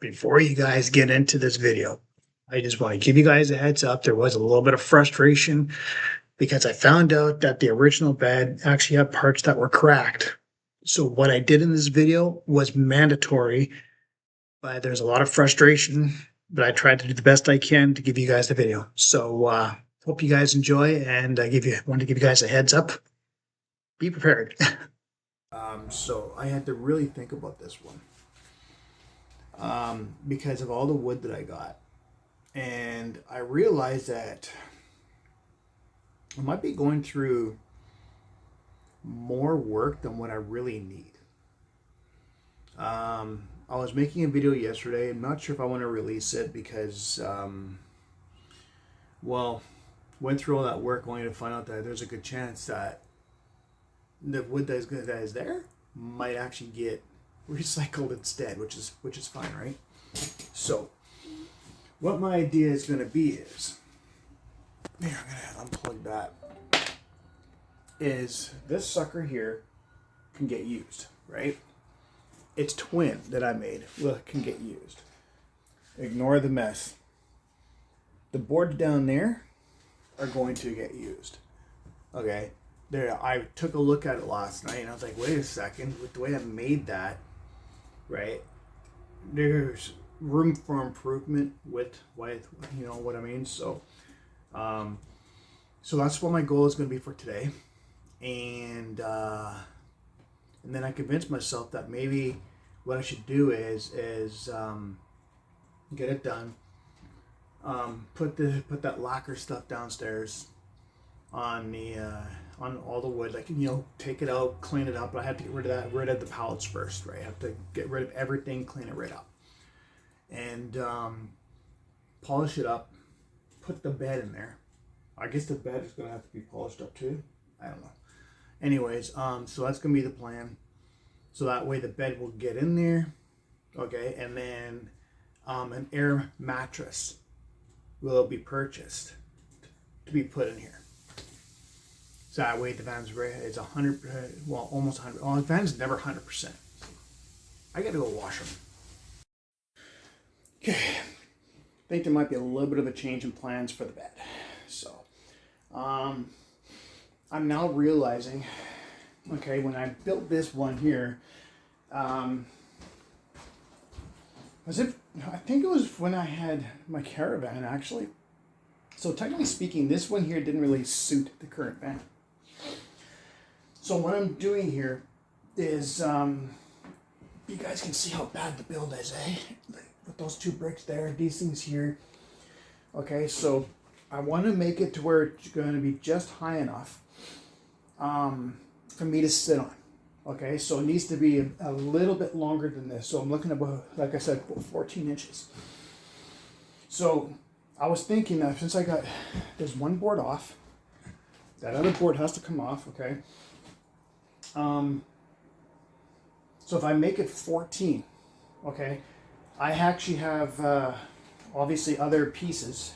Before you guys get into this video, I just want to give you guys a heads up. There was a little bit of frustration because I found out that the original bed actually had parts that were cracked. So what I did in this video was mandatory, but there's a lot of frustration, but I tried to do the best I can to give you guys the video. So hope you guys enjoy, and I want to give you guys a heads up. Be prepared. So I had to really think about this one because of all the wood that I got. And I realized that I might be going through more work than what I really need. I was making a video yesterday. I'm not sure if I want to release it because, went through all that work only to find out that there's a good chance that the wood that is there might actually get recycled instead, which is fine, right? So what my idea is going to be is, here, I'm going to unplug that, is this sucker here can get used, right? It's twin that I made, can get used. Ignore the mess. The boards down there are going to get used, okay? There, I took a look at it last night and I was like, wait a second, with the way I made that, right? There's room for improvement with you know what I mean. So so that's what my goal is going to be for today, and then I convinced myself that maybe what I should do is get it done, put that lacquer stuff downstairs on the on all the wood, like, take it out, clean it up. But I have to get rid of the pallets first, right? I have to get rid of everything, clean it right up, and polish it up, put the bed in there. I guess the bed is gonna have to be polished up too. I don't know. Anyways, so that's gonna be the plan. So that way the bed will get in there, okay, and then an air mattress will be purchased to be put in here. So that way the van's ready. It's 100%, well, almost 100. Well, the van's never 100%. I gotta go wash them. Okay, I think there might be a little bit of a change in plans for the bed. So, I'm now realizing, okay, when I built this one here, I think it was when I had my caravan, actually. So technically speaking, this one here didn't really suit the current van. So what I'm doing here is, you guys can see how bad the build is, eh? With those two bricks there, these things here. Okay, so I want to make it to where it's going to be just high enough for me to sit on. Okay, so it needs to be a little bit longer than this. So I'm looking at, like I said, 14 inches. So I was thinking that since there's one board off, that other board has to come off, okay? So if I make it 14, okay, I actually have obviously other pieces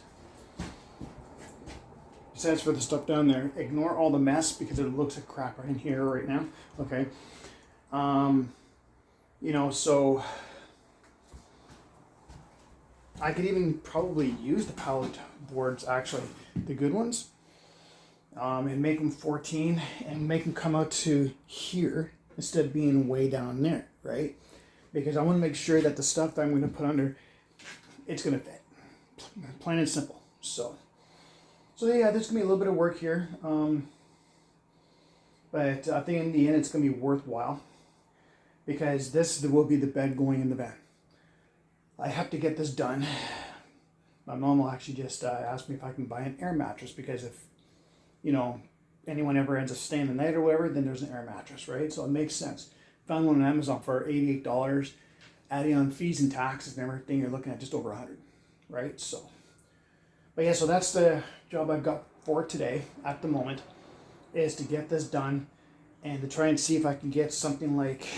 besides for the stuff down there. Ignore all the mess because it looks like crap right in here right now, okay? So I could even probably use the pallet boards, actually, the good ones, and make them 14 and make them come out to here instead of being way down there, right? Because I want to make sure that the stuff that I'm going to put under, it's going to fit. Plain and simple. So yeah, there's going to be a little bit of work here, but I think in the end it's going to be worthwhile because this will be the bed going in the van. I have to get this done. My mom will actually just ask me if I can buy an air mattress because if, anyone ever ends up staying the night or whatever, then there's an air mattress, right? So it makes sense. Found one on Amazon for $88. Adding on fees and taxes and everything, you're looking at just over 100, right? So, but yeah, so that's the job I've got for today at the moment, is to get this done and to try and see if I can get something like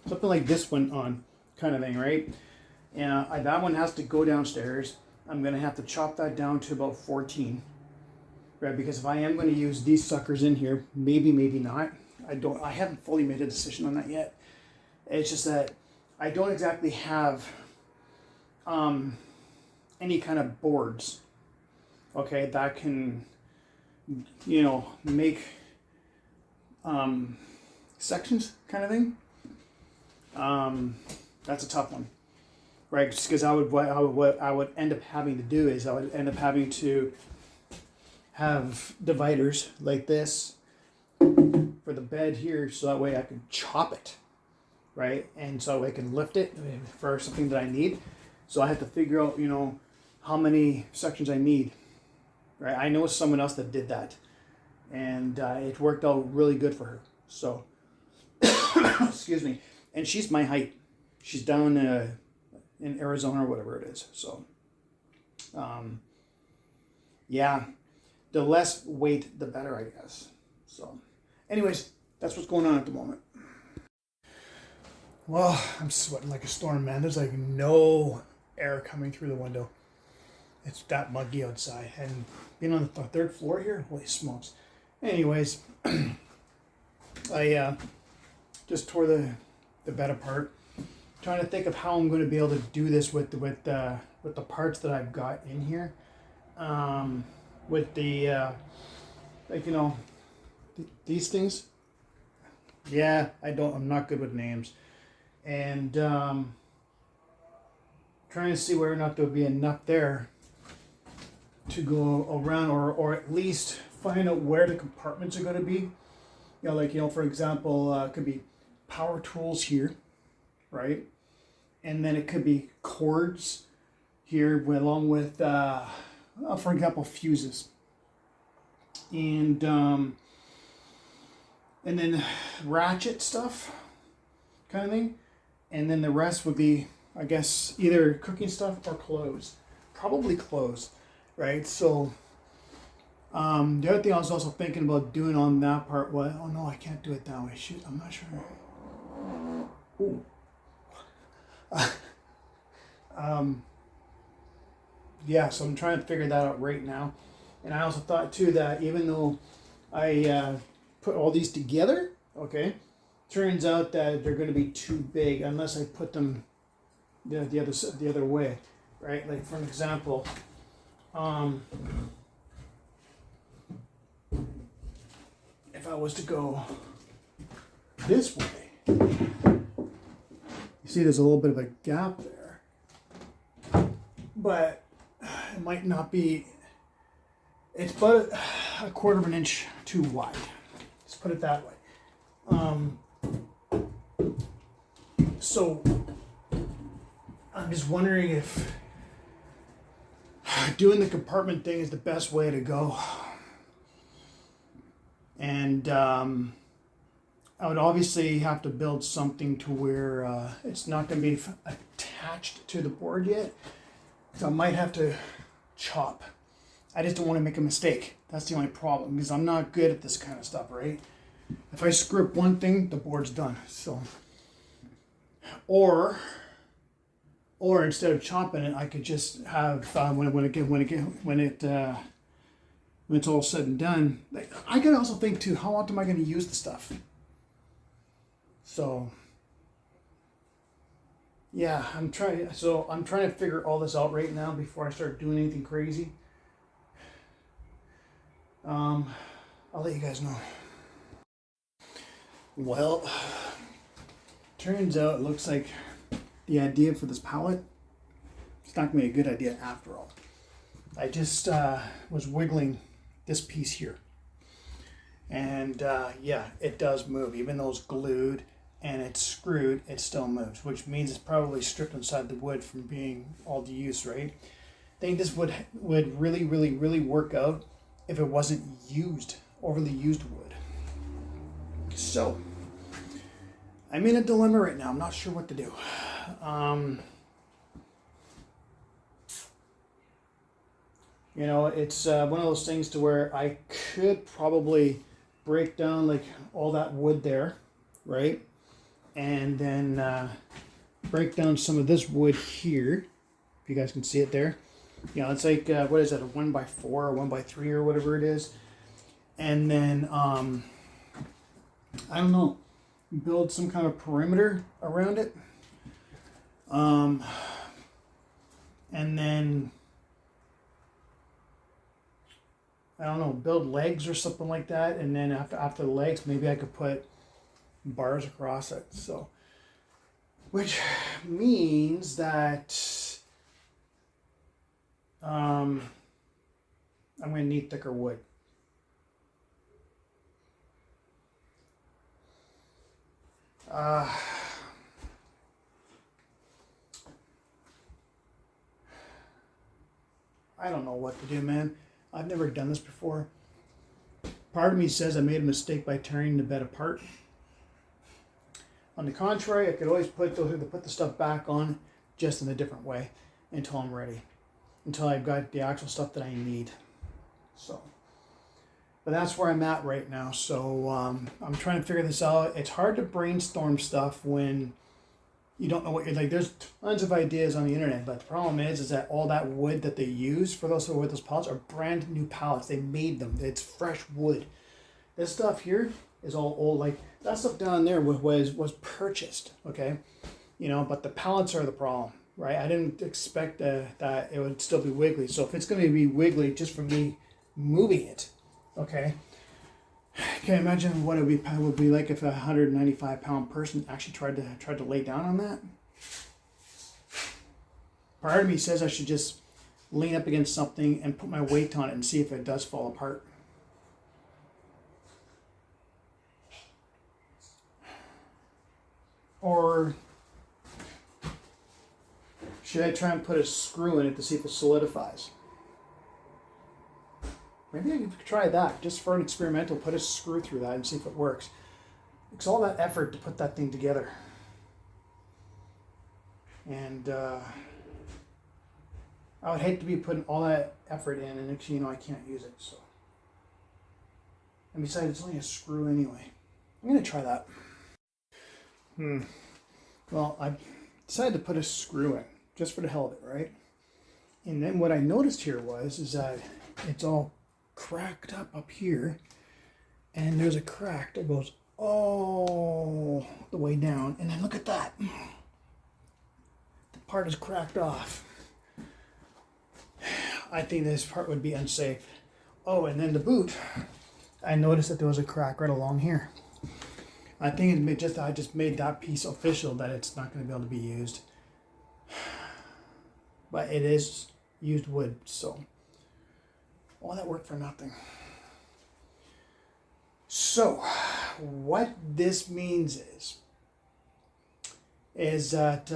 this one on, kind of thing, right? And that one has to go downstairs. I'm gonna have to chop that down to about 14, right? Because if I am going to use these suckers in here, maybe not. I haven't fully made a decision on that yet. It's just that I don't exactly have any kind of boards, okay, that can, you know, make sections kind of thing. That's a tough one, right? Just because what I would end up having to do is I would end up having to have dividers like this for the bed here, so that way I can chop it, right? And so I can lift it for something that I need. So I have to figure out, you know, how many sections I need, right? I know someone else that did that, and it worked out really good for her. So, excuse me. And she's my height. She's down in Arizona or whatever it is. So, yeah, the less weight, the better, I guess. So, anyways, that's what's going on at the moment. Well, I'm sweating like a storm, man. There's like no air coming through the window. It's that muggy outside, and being on the third floor here, holy smokes. Anyways, I just tore the bed apart, trying to think of how I'm going to be able to do this with the parts that I've got in here, with the like, you know, these things. Yeah, I'm not good with names, and trying to see whether or not there'll be enough there to go around, or at least find out where the compartments are going to be. You know, like, you know, for example, it could be power tools here, right? And then it could be cords here, along with, for example, fuses. And then ratchet stuff, kind of thing. And then the rest would be, I guess, either cooking stuff or clothes. Probably clothes, right? So the other thing I was also thinking about doing on that part was, oh no, I can't do it that way. Shoot, I'm not sure. Ooh. Yeah, so I'm trying to figure that out right now. And I also thought too that even though I put all these together, okay, turns out that they're going to be too big unless I put them the other way, right? Like, for an example, if I was to go this way, you see there's a little bit of a gap there, but it might not be, it's about a quarter of an inch too wide. Let's put it that way. So I'm just wondering if doing the compartment thing is the best way to go. And I would obviously have to build something to where it's not going to be attached to the board yet. So I might have to chop. I just don't want to make a mistake. That's the only problem, because I'm not good at this kind of stuff, right? If I screw up one thing, the board's done. So, or instead of chopping it, I could just have when it's all said and done. Like, I could also think too, how often am I going to use the stuff? So, yeah, I'm trying to figure all this out right now before I start doing anything crazy. I'll let you guys know. Well, turns out it looks like the idea for this palette, it's not going to be a good idea after all. I just was wiggling this piece here. And yeah, it does move. Even though it's glued and it's screwed, it still moves, which means it's probably stripped inside the wood from being all the use, right? I think this would really, really, really work out if it wasn't overly used wood. So, I'm in a dilemma right now. I'm not sure what to do. You know, it's one of those things to where I could probably break down like all that wood there, right? And then break down some of this wood here, if you guys can see it there. You know, it's like, what is that, a 1x4 or 1x3 or whatever it is. And then, I don't know, build some kind of perimeter around it. Um, and then, I don't know, build legs or something like that. And then after the legs, maybe I could put bars across it. So, which means that I'm going to need thicker wood. I don't know what to do, man. I've never done this before. Part of me says I made a mistake by tearing the bed apart. On the contrary, I could always put the stuff back on just in a different way until I'm ready, until I've got the actual stuff that I need. So, but that's where I'm at right now. So I'm trying to figure this out. It's hard to brainstorm stuff when you don't know what you're like. There's tons of ideas on the internet, but the problem is that all that wood that they use for those pallets are brand new pallets. They made them. It's fresh wood. This stuff here is all old. Like that stuff down there was purchased. Okay, but the pallets are the problem, right? I didn't expect that it would still be wiggly. So if it's going to be wiggly just from me moving it, okay. Can you imagine what it would be like if a 195-pound person actually tried to lay down on that? Part of me says I should just lean up against something and put my weight on it and see if it does fall apart. Or should I try and put a screw in it to see if it solidifies? Maybe I could try that just for an experimental, put a screw through that and see if it works. It's all that effort to put that thing together. And I would hate to be putting all that effort in and next thing you know I can't use it. So, and besides, it's only a screw anyway. I'm going to try that. Well, I decided to put a screw in just for the hell of it, right? And then what I noticed here is that it's all cracked up here, and there's a crack that goes all the way down, and then look at that. The part is cracked off. I think this part would be unsafe. Oh, and then the boot, I noticed that there was a crack right along here. I think I just made that piece official that it's not going to be able to be used. But it is used wood, so all that work for nothing. So what this means is that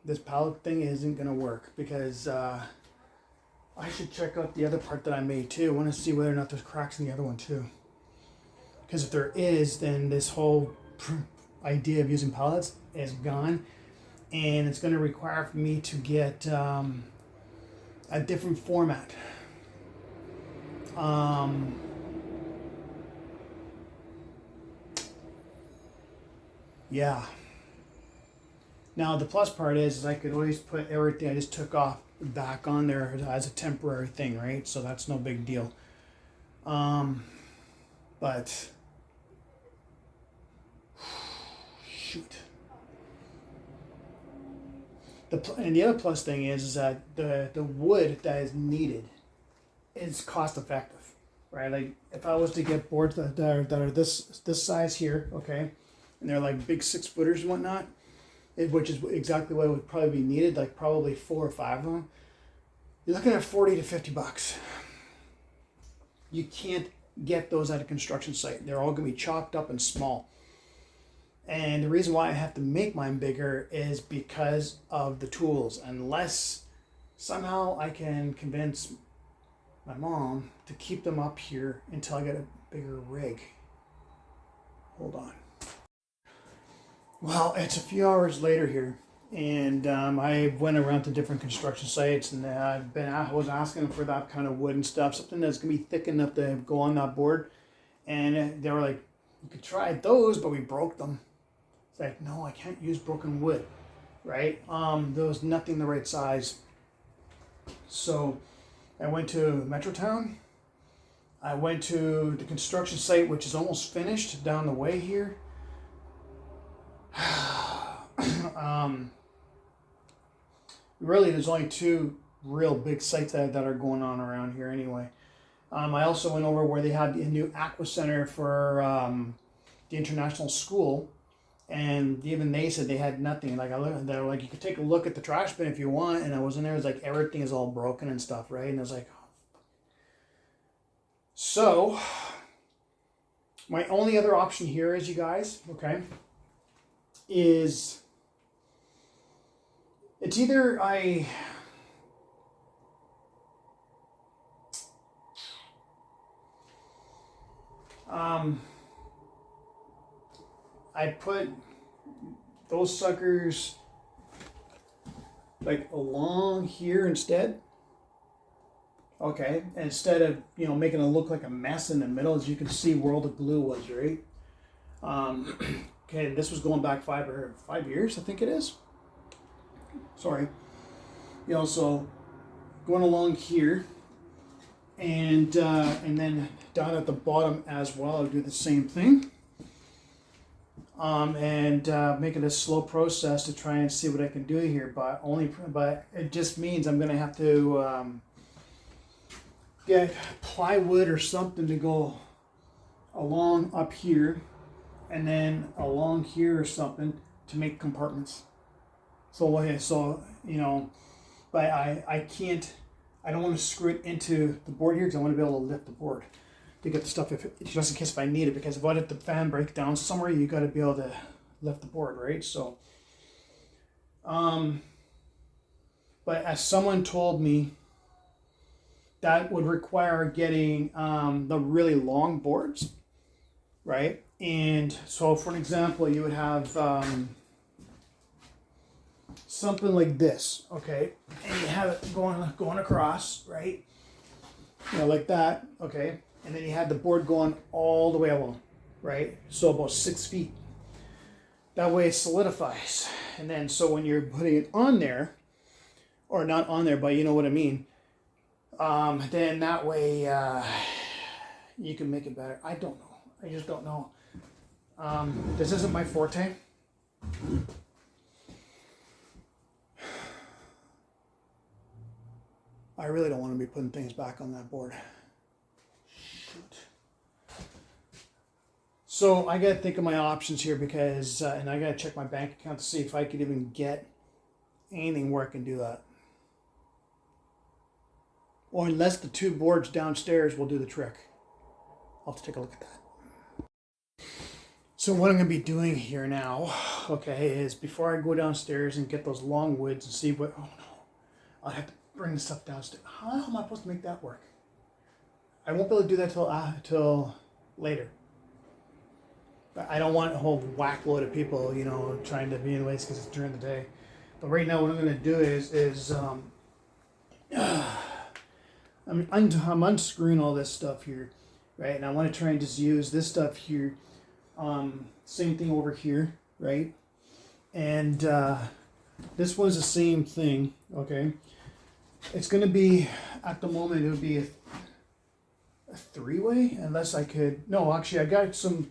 this pallet thing isn't going to work because I should check out the other part that I made too. I want to see whether or not there's cracks in the other one too. Because if there is, then this whole idea of using pallets is gone, and it's going to require for me to get a different format. Yeah. Now the plus part is I could always put everything I just took off back on there as a temporary thing, right? So that's no big deal. But shoot. And the other plus thing is that the wood that is needed is cost effective, right? Like if I was to get boards that are this size here, okay, and they're like big 6-footers and whatnot, which is exactly what would probably be needed, like probably 4 or 5 of them, you're looking at $40 to $50. You can't get those at a construction site. They're all going to be chopped up and small. And the reason why I have to make mine bigger is because of the tools. Unless somehow I can convince my mom to keep them up here until I get a bigger rig. Hold on. Well, it's a few hours later here, and I went around to different construction sites, and I was asking for that kind of wood and stuff, something that's gonna be thick enough to go on that board. And they were like, "You could try those, but we broke them." It's like, no, I can't use broken wood, right? There was nothing the right size. So I went to Metrotown. I went to the construction site, which is almost finished down the way here. Really, there's only two real big sites that are going on around here anyway. I also went over where they had a new aqua center for the international school, and even they said they had nothing. Like they were like, you could take a look at the trash bin if you want, and I was in there. It was like everything is all broken and stuff, right? And I was like, so my only other option here is, you guys, okay, is it's either I put those suckers like along here instead. Okay, instead of making it look like a mess in the middle, as you can see where all the glue was, right? Okay, this was going back 5 years, I think it is. Sorry. So going along here, and then down at the bottom as well, I'll do the same thing. And make it a slow process to try and see what I can do here, but it just means I'm gonna have to get plywood or something to go along up here, and then along here or something to make compartments. So but I can't. I don't want to screw it into the board here because I want to be able to lift the board to get the stuff just in case if I need it, because if the fan breaks down somewhere, you got to be able to lift the board, right? So, but as someone told me, that would require getting the really long boards, right? And so, for an example, you would have something like this, okay, and you have it going across, right? Like that, okay. And then you had the board going all the way along, right? So about 6 feet. That way it solidifies. And then so when you're putting it on there, or not on there, but you know what I mean, then that way you can make it better. I don't know. I just don't know. This isn't my forte. I really don't want to be putting things back on that board. So I got to think of my options here, because, and I got to check my bank account to see if I could even get anything where I can do that. Or unless the two boards downstairs will do the trick. I'll have to take a look at that. So what I'm going to be doing here now, okay, is before I go downstairs and get those long woods and see what, oh no, I'll have to bring the stuff downstairs. How am I supposed to make that work? I won't be able to do that till later. I don't want a whole whack load of people, trying to be in ways because it's during the day. But right now, what I'm going to do is I'm unscrewing all this stuff here, right? And I want to try and just use this stuff here. Same thing over here, right? And this was the same thing, okay? It's going to be, at the moment, it would be a three-way, unless I could. No, actually, I got some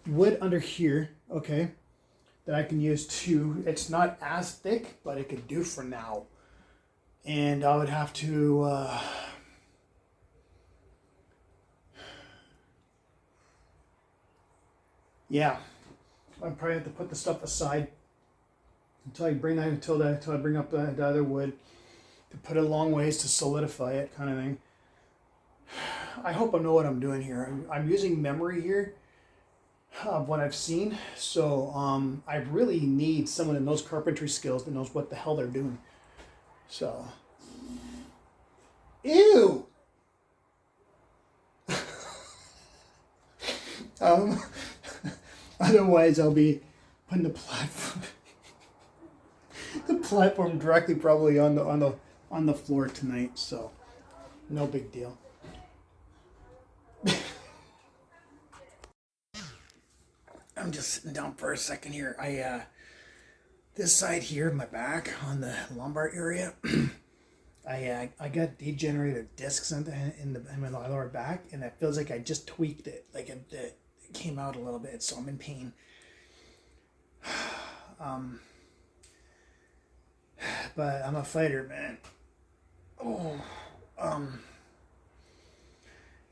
wood under here, okay, that I can use too. It's not as thick, but it could do for now. And I would have to yeah, I'd probably have to put the stuff aside until I bring up the other wood to put it a long ways to solidify it, kind of thing. I hope I know what I'm doing here. I'm using memory here of what I've seen, so I really need someone that knows carpentry skills, that knows what the hell they're doing. So, ew. Otherwise, I'll be putting the platform directly probably on the floor tonight. So, no big deal. I'm just sitting down for a second here. This side here, my back on the lumbar area, I got degenerated discs in my lower back, and it feels like I just tweaked it, like it came out a little bit, so I'm in pain. But I'm a fighter, man. Oh,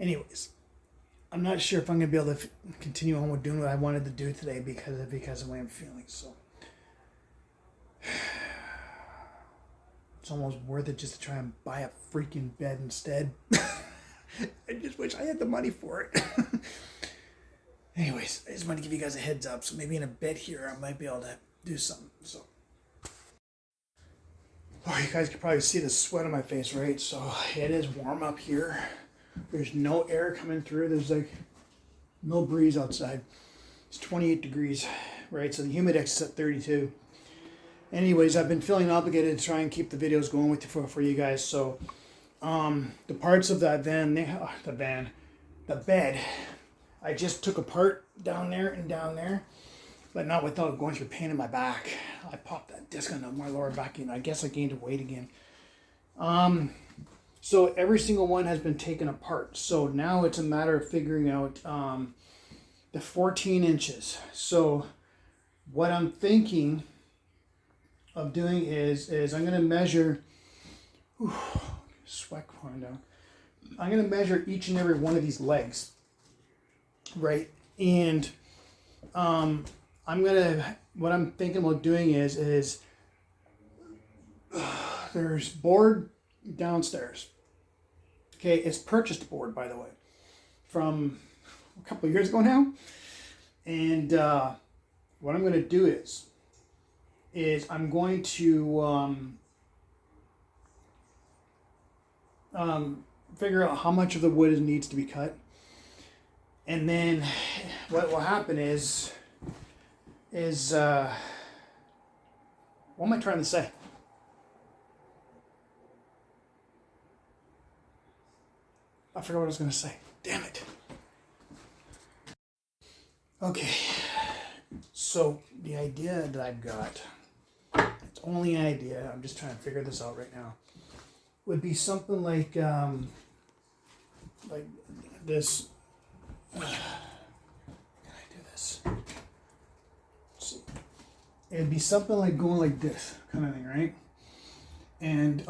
anyways, I'm not sure if I'm gonna be able to continue on with doing what I wanted to do today because of the way I'm feeling. So it's almost worth it just to try and buy a freaking bed instead. I just wish I had the money for it. Anyways, I just want to give you guys a heads up. So maybe in a bit here, I might be able to do something. So, oh, you guys can probably see the sweat on my face, right? So it is warm up here. There's no air coming through. There's like no breeze outside. It's 28 degrees, right? So the humidex is at 32. Anyways, I've been feeling obligated to try and keep the videos going with you for you guys. So, the parts of that the bed, I just took apart down there, but not without going through pain in my back. I popped that disc on my lower back, and I guess I gained weight again. So every single one has been taken apart. So now it's a matter of figuring out the 14 inches. So what I'm thinking of doing is I'm going to measure, sweat pouring down. I'm going to measure each and every one of these legs, right? And what I'm thinking about doing is there's board downstairs. Okay, it's purchased board, by the way, from a couple of years ago now. And what I'm going to do is I'm going to figure out how much of the wood needs to be cut. And then what will happen is what am I trying to say? I forgot what I was going to say. Damn it. Okay. So the idea that I've got, it's only an idea, I'm just trying to figure this out right now, would be something like this. Can I do this? Let's see. It'd be something like going like this kind of thing, right? And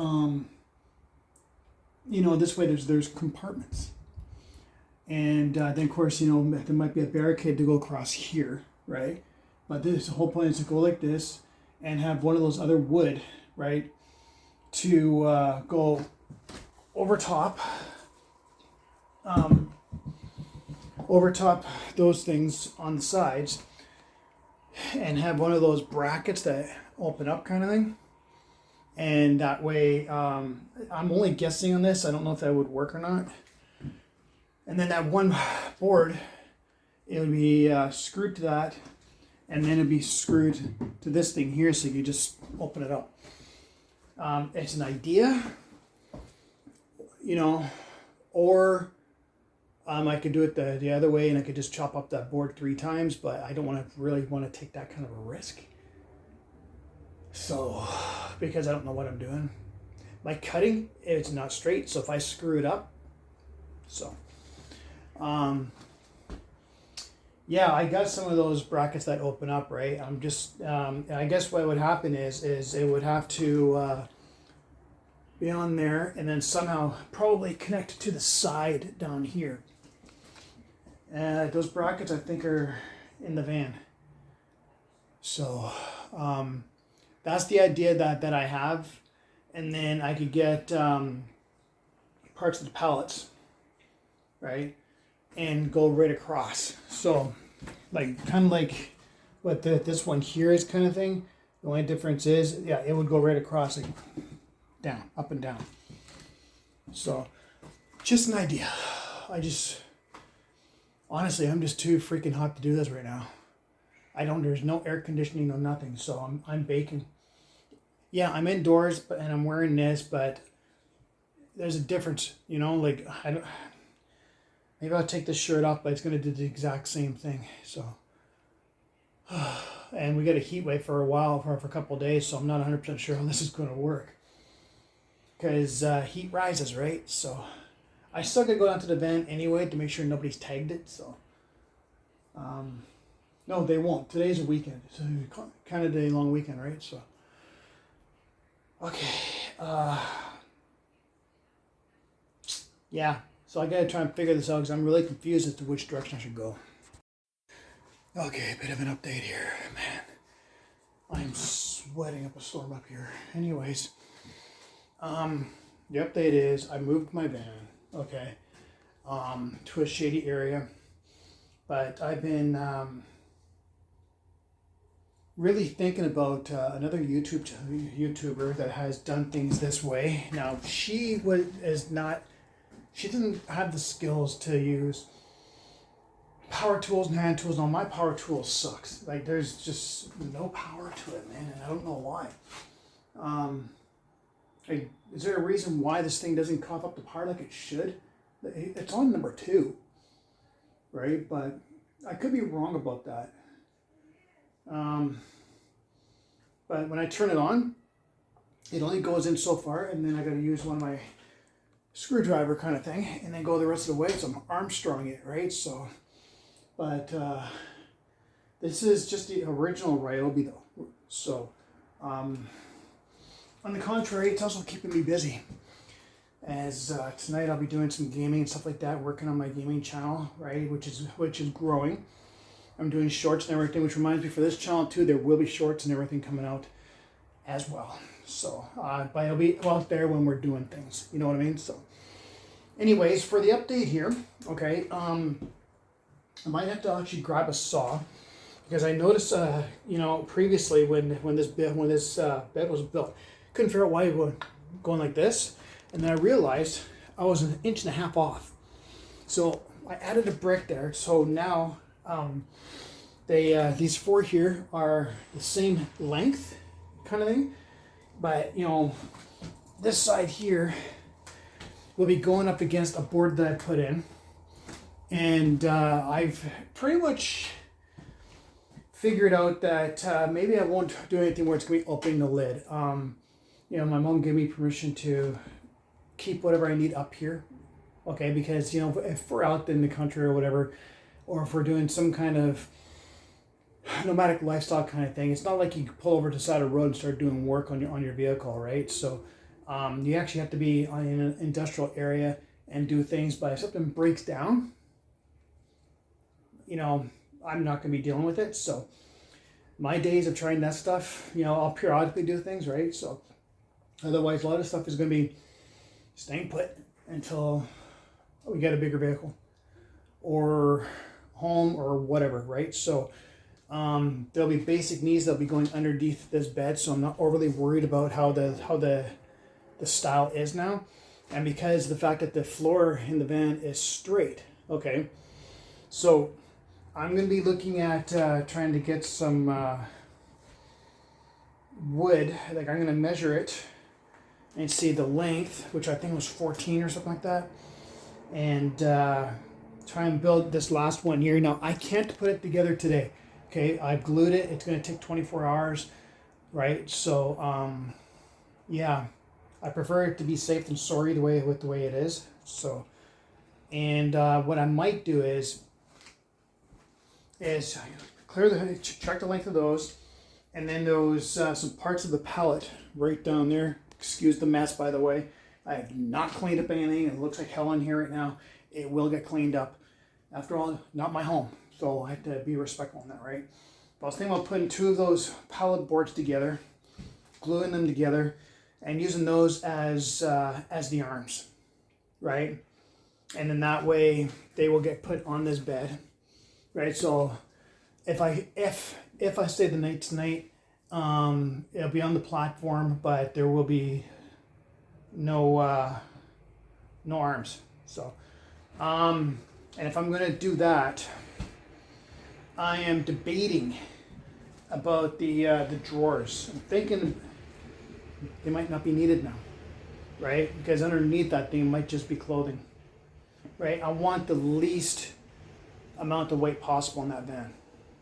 this way there's compartments, and then of course there might be a barricade to go across here, right? But the whole point is to go like this and have one of those other wood, right, to go over top those things on the sides, and have one of those brackets that open up kind of thing. And that way, I'm only guessing on this. I don't know if that would work or not. And then that one board, it would be screwed to that, and then it'd be screwed to this thing here, so you just open it up. It's an idea, or I could do it the other way, and I could just chop up that board 3 times, but I don't really want to take that kind of a risk. So, because I don't know what I'm doing. My cutting, it's not straight, so if I screw it up, yeah, I got some of those brackets that open up, right? I'm just, I guess what would happen is it would have to be on there, and then somehow probably connect to the side down here. Those brackets, I think, are in the van. So, that's the idea that I have. And then I could get parts of the pallets, right? And go right across. So, kind of like what this one here is kind of thing. The only difference is, yeah, it would go right across, like down, up and down. So, just an idea. Honestly, I'm just too freaking hot to do this right now. There's no air conditioning, no nothing, so I'm baking. Yeah, I'm indoors, and I'm wearing this, but there's a difference, maybe I'll take this shirt off, but it's going to do the exact same thing, so. And we got a heat wave for a while, for a couple of days, so I'm not 100% sure how this is going to work. Because heat rises, right? So I still got to go down to the van anyway to make sure nobody's tagged it, so. No, they won't. Today's a weekend. It's kind of a long weekend, right? So, Okay. Yeah. So I gotta try and figure this out because I'm really confused as to which direction I should go. Okay, bit of an update here, man. I'm sweating up a storm up here. Anyways, the update is I moved my van, okay, to a shady area, but I've been really thinking about another YouTuber that has done things this way. Now she doesn't have the skills to use power tools and hand tools. Now my power tool sucks. Like there's just no power to it, man, and I don't know why. Is there a reason why this thing doesn't cough up the power like it should? It's on number 2, right? But I could be wrong about that. But when I turn it on, it only goes in so far, and then I got to use one of my screwdriver kind of thing, and then go the rest of the way. So I'm Armstrong it, right? So, but this is just the original Ryobi though. So, on the contrary, it's also keeping me busy. As tonight I'll be doing some gaming and stuff like that, working on my gaming channel, right? Which is growing. I'm doing shorts and everything, which reminds me for this channel too, there will be shorts and everything coming out as well. So, but it'll be out there when we're doing things, you know what I mean? So, anyways, for the update here, okay, I might have to actually grab a saw because I noticed, previously when this bed was built, couldn't figure out why it was going like this, and then I realized I was 1.5 inches off. So I added a brick there, so now these 4 here are the same length kind of thing, but this side here will be going up against a board that I put in, and I've pretty much figured out that maybe I won't do anything where it's going to be opening the lid. My mom gave me permission to keep whatever I need up here, okay, because if we're out in the country or whatever, or if we're doing some kind of nomadic lifestyle kind of thing, it's not like you can pull over to the side of the road and start doing work on your vehicle, right? So you actually have to be in an industrial area and do things. But if something breaks down, I'm not going to be dealing with it. So my days of trying that stuff, I'll periodically do things, right? So otherwise, a lot of stuff is going to be staying put until we get a bigger vehicle or home or whatever, right? So there'll be basic needs that'll be going underneath this bed, so I'm not overly worried about how the style is now. And because the fact that the floor in the van is straight, okay, so I'm going to be looking at trying to get some wood. Like I'm going to measure it and see the length, which I think was 14 or something like that, and try and build this last one here. Now I can't put it together today. Okay, I've glued it. It's going to take 24 hours, right? So yeah, I prefer it to be safe than sorry the way it is. So, and what I might do is check the length of those, and then those some parts of the pallet right down there. Excuse the mess, by the way. I have not cleaned up anything. It looks like hell in here right now. It will get cleaned up. After all, not my home, so I have to be respectful on that, right? But I was thinking about putting 2 of those pallet boards together, gluing them together, and using those as the arms, right? And then that way they will get put on this bed, right? So if I stay the night tonight, it'll be on the platform, but there will be no arms. So, and if I'm gonna do that, I am debating about the drawers. I'm thinking they might not be needed now, right? Because underneath that thing might just be clothing, right? I want the least amount of weight possible in that van.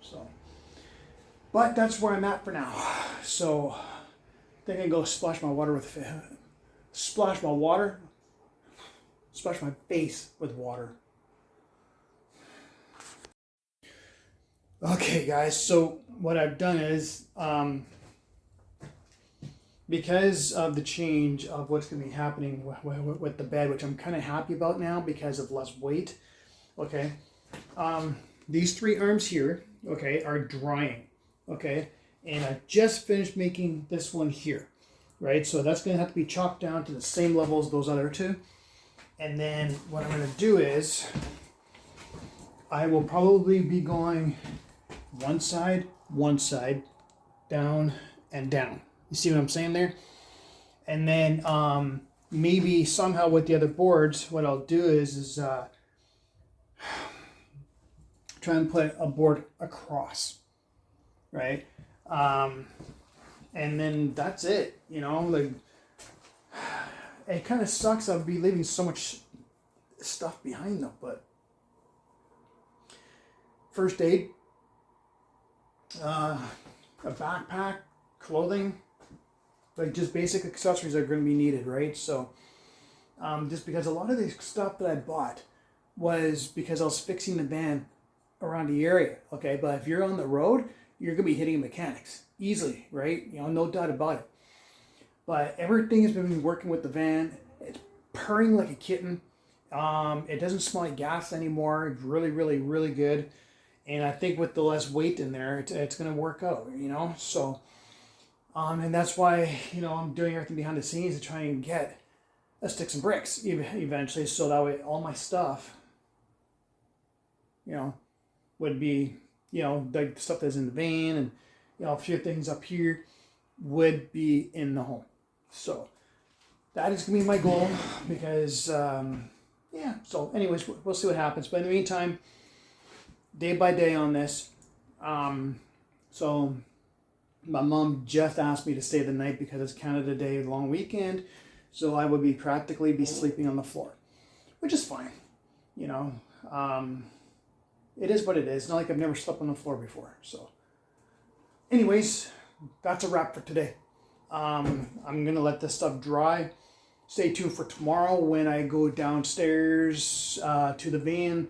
So, but that's where I'm at for now. So, I think I can go splash my face with water. Okay, guys. So what I've done is because of the change of what's going to be happening with the bed, which I'm kind of happy about now because of less weight. Okay, these 3 arms here, okay, are drying. Okay, and I just finished making this one here, right? So that's going to have to be chopped down to the same level as those other 2. And then what I'm going to do is I will probably be going one side, down, and down. You see what I'm saying there? And then maybe somehow with the other boards, what I'll do is try and put a board across, right? And then that's it, you know, like, it kind of sucks. I'll be leaving so much stuff behind though, but first aid, a backpack, clothing, like just basic accessories are going to be needed, right? So just because a lot of the stuff that I bought was because I was fixing the van around the area, okay? But if you're on the road, you're going to be hitting mechanics easily, right? You know, no doubt about it. But everything has been working with the van. It's purring like a kitten. It doesn't smell like gas anymore. It's really, really, really good. And I think with the less weight in there, it's going to work out, you know? So, and that's why, you know, I'm doing everything behind the scenes to try and get a sticks and bricks eventually. So that way all my stuff, you know, would be, you know, the stuff that's in the van and, you know, a few things up here would be in the home. So that is going to be my goal because, yeah. So anyways, we'll see what happens. But in the meantime, day by day on this. So my mom just asked me to stay the night because it's Canada Day long weekend. So I would practically be sleeping on the floor, which is fine. You know, it is what it is. It's not like I've never slept on the floor before. So anyways, that's a wrap for today. I'm going to let this stuff dry. Stay tuned for tomorrow when I go downstairs to the van.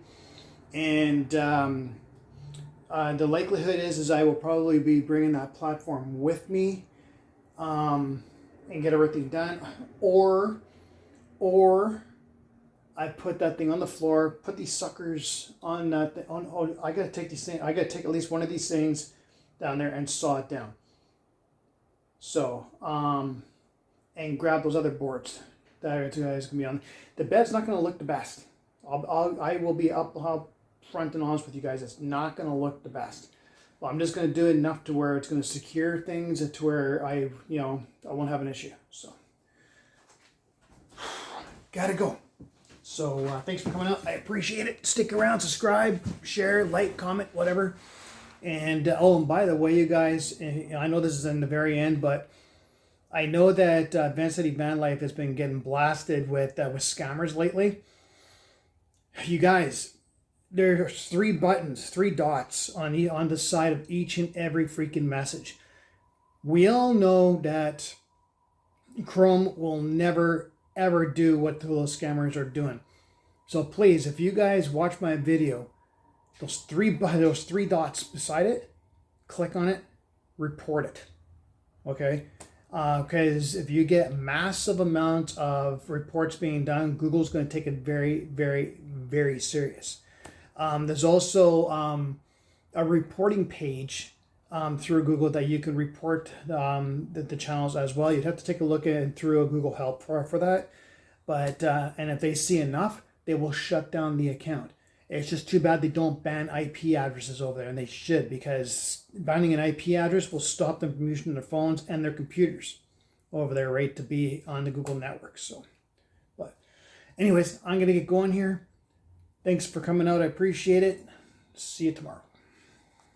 And the likelihood is I will probably be bringing that platform with me and get everything done. Or I put that thing on the floor, put these suckers on that. I got to take these things. I got to take at least one of these things down there and saw it down. So, and grab those other boards that are going to be on. The bed's not going to look the best. I will be up front and honest with you guys. It's not going to look the best. Well, I'm just going to do it enough to where it's going to secure things and to where I won't have an issue. So, gotta go. So, thanks for coming out. I appreciate it. Stick around, subscribe, share, like, comment, whatever. And and by the way, you guys, I know this is in the very end, but I know that Van City Van Life has been getting blasted with scammers lately. You guys, there's 3 buttons, 3 dots on the side of each and every freaking message. We all know that Chrome will never ever do what those scammers are doing. So please, if you guys watch my video, those three dots beside it, click on it, report it. Okay? Because if you get massive amounts of reports being done, Google's going to take it very, very, very serious. There's also a reporting page through Google that you can report the channels as well. You'd have to take a look at it through a Google Help for that. But and if they see enough, they will shut down the account. It's just too bad they don't ban IP addresses over there, and they should, because banning an IP address will stop them from using their phones and their computers over there, right, to be on the Google network. So, but anyways, I'm going to get going here. Thanks for coming out. I appreciate it. See you tomorrow.